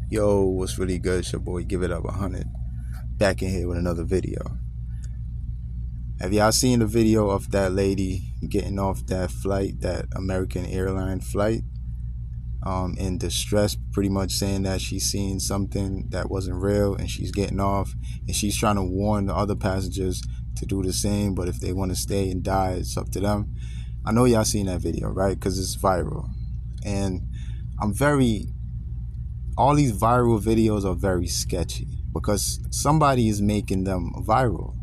Yo, what's really good? It's your boy, Give It Up 100. Back in here with another video. Have y'all seen the video of that lady getting off that flight, that American airline flight, in distress, pretty much saying that she's seen something that wasn't real and she's getting off and she's trying to warn the other passengers to do the same, but if they want to stay and die, it's up to them. I know y'all seen that video, right? Because it's viral. And all these viral videos are very sketchy because somebody is making them viral.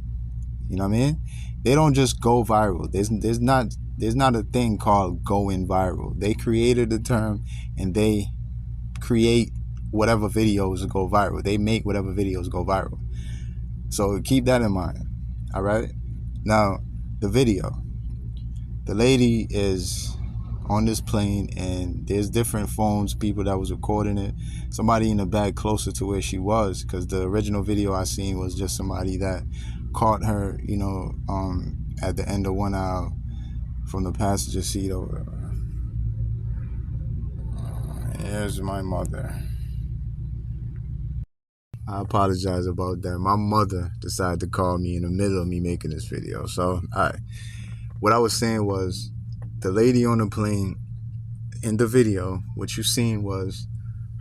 You know what I mean? They don't just go viral. There's not a thing called going viral. They created the term and they create whatever videos go viral. They make whatever videos go viral. So keep that in mind. All right? Now, the video. The lady is on this plane and there's different phones, people that was recording it. Somebody in the back closer to where she was, because the original video I seen was just somebody that caught her, at the end of 1 aisle from the passenger seat over. Here's my mother. I apologize about that. My mother decided to call me in the middle of me making this video. So, what I was saying was, the lady on the plane in the video, what you seen was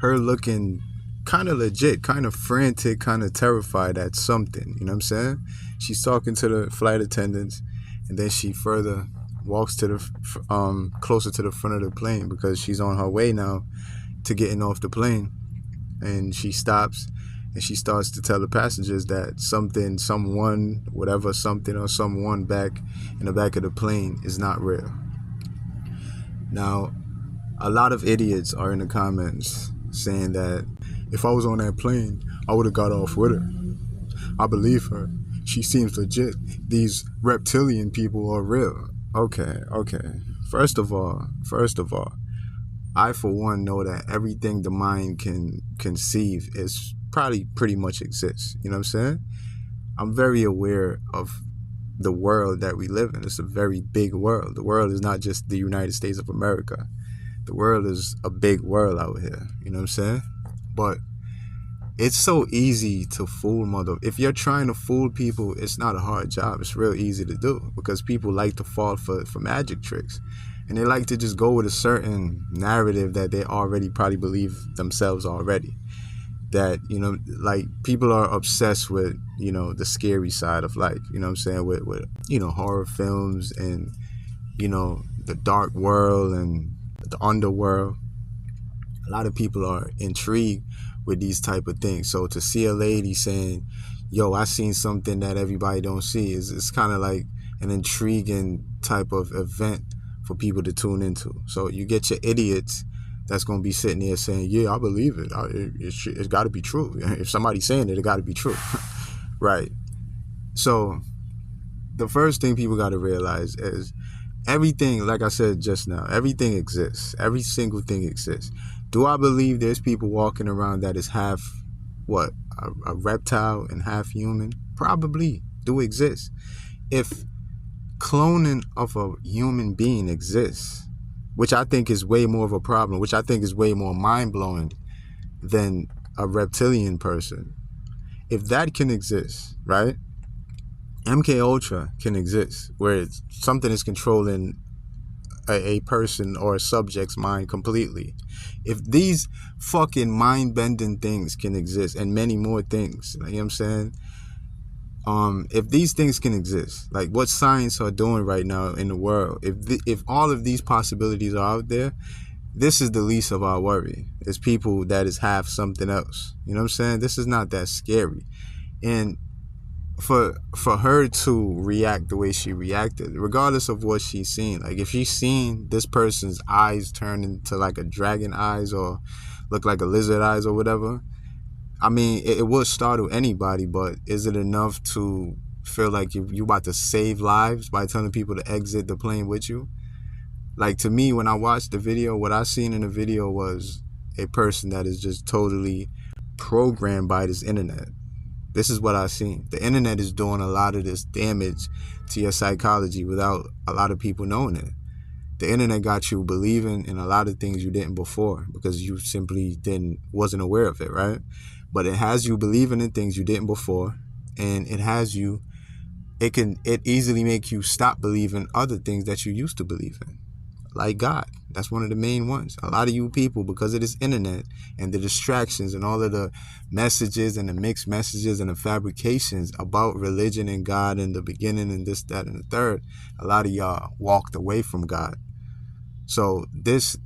her looking kind of legit, kind of frantic, kind of terrified at something. You know what I'm saying? She's talking to the flight attendants, and then she further walks to the closer to the front of the plane because she's on her way now to getting off the plane. And she stops and she starts to tell the passengers that someone, whatever something or someone back in the back of the plane is not real. Now, a lot of idiots are in the comments saying that if I was on that plane, I would have got off with her. I believe her. She seems legit. These reptilian people are real. Okay. First of all, I for one know that everything the mind can conceive is probably pretty much exists. You know what I'm saying? I'm very aware of the world that we live in. It's a very big world. The world is not just the United States of America. The world is a big world out here. You know what I'm saying? But it's so easy to fool if you're trying to fool people, it's not a hard job. It's real easy to do because people like to fall for magic tricks. And they like to just go with a certain narrative that they already probably believe themselves already. That, like people are obsessed with, the scary side of life, you know what I'm saying, with horror films and, the dark world and the underworld. A lot of people are intrigued with these type of things. So to see a lady saying, yo, I seen something that everybody don't see, it's kind of like an intriguing type of event for people to tune into. So you get your idiots that's going to be sitting there saying, yeah, I believe it. It's got to be true. If somebody's saying it, it got to be true. Right. So the first thing people got to realize is everything, like I said just now, everything exists. Every single thing exists. Do I believe there's people walking around that is half, a reptile and half human? Probably do exist. If cloning of a human being exists, which I think is way more of a problem, which I think is way more mind-blowing than a reptilian person. If that can exist, right? MK Ultra can exist, where something is controlling a person or a subject's mind completely. If these fucking mind-bending things can exist, and many more things, you know what I'm saying? If these things can exist, like what science are doing right now in the world, if all of these possibilities are out there, this is the least of our worry. It's people that is half something else. You know what I'm saying? This is not that scary. And for her to react the way she reacted, regardless of what she's seen, like if she's seen this person's eyes turn into like a dragon eyes or look like a lizard eyes or whatever, I mean, it would startle anybody, but is it enough to feel like you about to save lives by telling people to exit the plane with you? Like, to me, when I watched the video, what I seen in the video was a person that is just totally programmed by this internet. This is what I seen. The internet is doing a lot of this damage to your psychology without a lot of people knowing it. The internet got you believing in a lot of things you didn't before because you simply wasn't aware of it, right? But it has you believing in things you didn't before, and it easily make you stop believing other things that you used to believe in, like God. That's one of the main ones. A lot of you people, because of this internet and the distractions and all of the messages and the mixed messages and the fabrications about religion and God in the beginning and this, that, and the third, a lot of y'all walked away from God. So this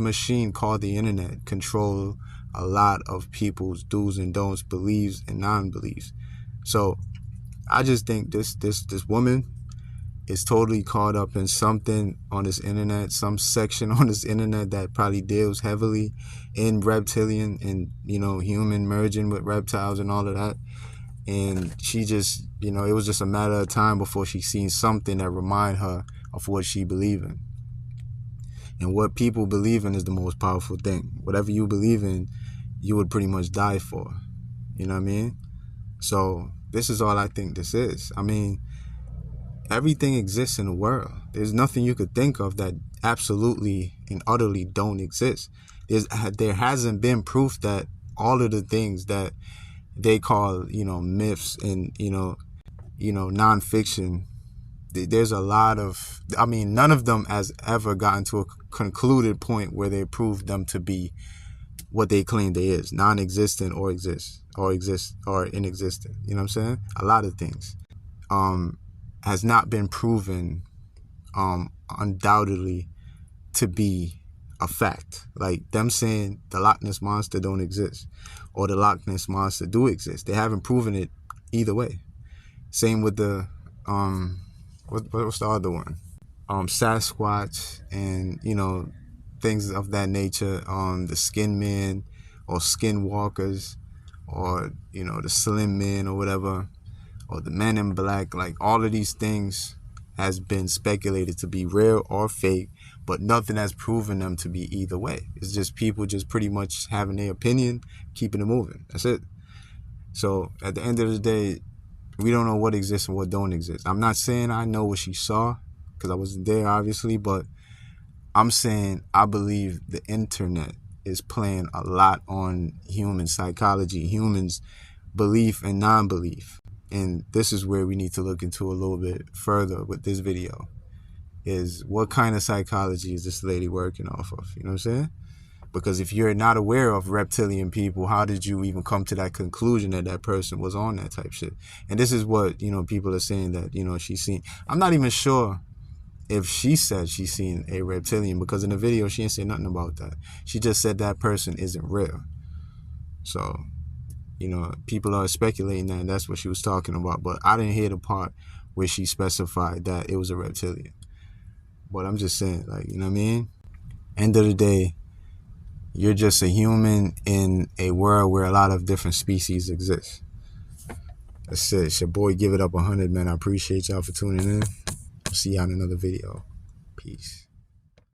machine called the internet control a lot of people's do's and don'ts, beliefs and non-beliefs. So I just think this woman is totally caught up in something on this internet, some section on this internet that probably deals heavily in reptilian and, human merging with reptiles and all of that. And she just, it was just a matter of time before she seen something that remind her of what she believe in. And what people believe in is the most powerful thing. Whatever you believe in, you would pretty much die for. You know what I mean? So this is all I think this is. I mean, everything exists in the world. There's nothing you could think of that absolutely and utterly don't exist. There hasn't been proof that all of the things that they call, myths and, nonfiction, there's a lot of, none of them has ever gotten to a concluded point where they proved them to be what they claim they is, non-existent or exist or inexistent. You know what I'm saying? A lot of things has not been proven undoubtedly to be a fact. Like them saying the Loch Ness Monster don't exist or the Loch Ness Monster do exist. They haven't proven it either way. Same with the what's the other one? Sasquatch and things of that nature. The Skin Men or Skinwalkers or the Slim Men or whatever, or the Men in Black. Like all of these things has been speculated to be real or fake, but nothing has proven them to be either way. It's just people just pretty much having their opinion, keeping it moving. That's it. So at the end of the day, we don't know what exists and what don't exist. I'm not saying I know what she saw, because I wasn't there, obviously, but I'm saying I believe the internet is playing a lot on human psychology, humans' belief and non-belief. And this is where we need to look into a little bit further with this video, is what kind of psychology is this lady working off of? You know what I'm saying? Because if you're not aware of reptilian people, how did you even come to that conclusion that that person was on that type shit? And this is what, people are saying that, she's seen. I'm not even sure if she said she's seen a reptilian, because in the video, she didn't say nothing about that. She just said that person isn't real. So, people are speculating that that's what she was talking about. But I didn't hear the part where she specified that it was a reptilian. But I'm just saying, like, you know what I mean? End of the day, you're just a human in a world where a lot of different species exist. That's it. It's your boy, Give It Up 100, man. I appreciate y'all for tuning in. I'll see y'all in another video. Peace.